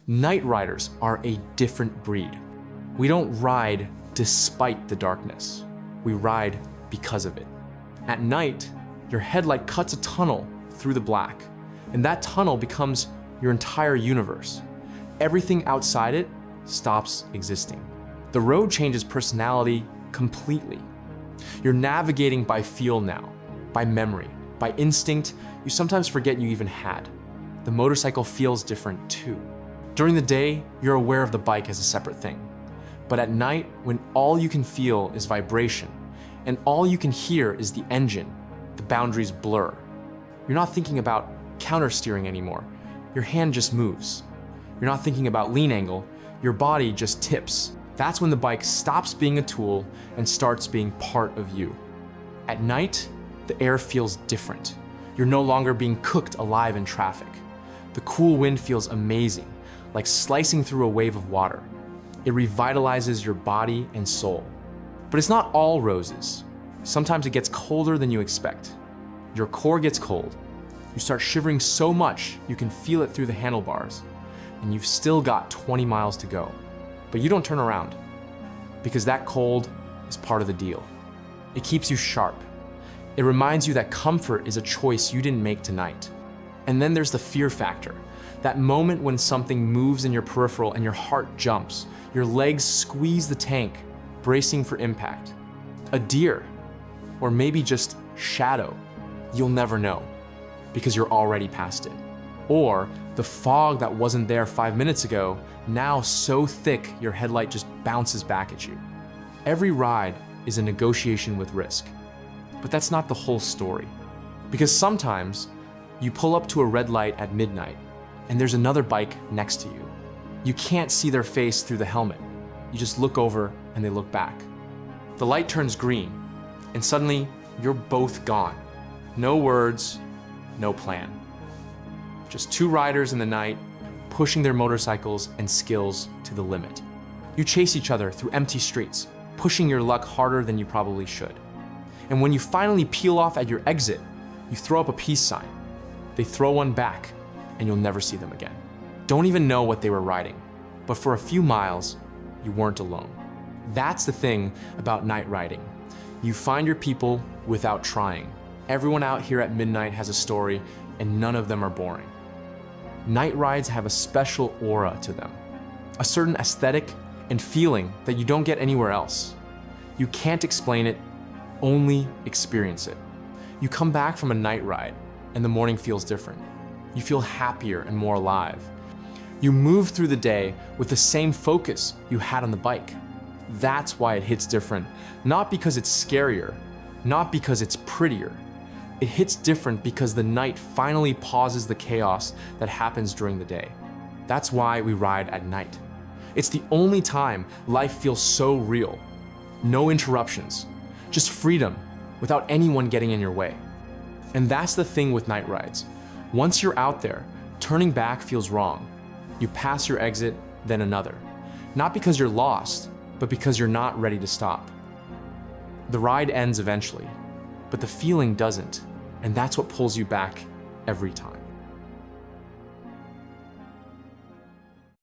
Night riders are a different breed. We don't ride despite the darkness. We ride because of it. At night, your headlight cuts a tunnel through the black, and that tunnel becomes your entire universe. Everything outside it stops existing. The road changes personality completely. You're navigating by feel now, by memory, by instinct you sometimes forget you even had. The motorcycle feels different too. During the day, you're aware of the bike as a separate thing. But at night, when all you can feel is vibration, and all you can hear is the engine, the boundaries blur. You're not thinking about counter-steering anymore. Your hand just moves. You're not thinking about lean angle. Your body just tips. That's when the bike stops being a tool and starts being part of you. At night, the air feels different. You're no longer being cooked alive in traffic. The cool wind feels amazing, like slicing through a wave of water. It revitalizes your body and soul. But it's not all roses. Sometimes it gets colder than you expect. Your core gets cold. You start shivering so much you can feel it through the handlebars, and you've still got 20 miles to go. But you don't turn around, because that cold is part of the deal. It keeps you sharp. It reminds you that comfort is a choice you didn't make tonight. And then there's the fear factor. That moment when something moves in your peripheral and your heart jumps, your legs squeeze the tank, bracing for impact. A deer, or maybe just shadow. You'll never know, because you're already past it. Or the fog that wasn't there 5 minutes ago, now so thick your headlight just bounces back at you. Every ride is a negotiation with risk. But that's not the whole story. Because sometimes you pull up to a red light at midnight and there's another bike next to you. You can't see their face through the helmet. You just look over and they look back. The light turns green and suddenly you're both gone. No words, no plan. Just two riders in the night pushing their motorcycles and skills to the limit. You chase each other through empty streets, pushing your luck harder than you probably should. And when you finally peel off at your exit, you throw up a peace sign. They throw one back, and you'll never see them again. Don't even know what they were riding, but for a few miles, you weren't alone. That's the thing about night riding. You find your people without trying. Everyone out here at midnight has a story, and none of them are boring. Night rides have a special aura to them, a certain aesthetic and feeling that you don't get anywhere else. You can't explain it, only experience it. You come back from a night ride, and the morning feels different. You feel happier and more alive. You move through the day with the same focus you had on the bike. That's why it hits different, not because it's scarier, not because it's prettier. It hits different because the night finally pauses the chaos that happens during the day. That's why we ride at night. It's the only time life feels so real. No interruptions, just freedom without anyone getting in your way. And that's the thing with night rides. Once you're out there, turning back feels wrong. You pass your exit, then another. Not because you're lost, but because you're not ready to stop. The ride ends eventually, but the feeling doesn't, and that's what pulls you back every time.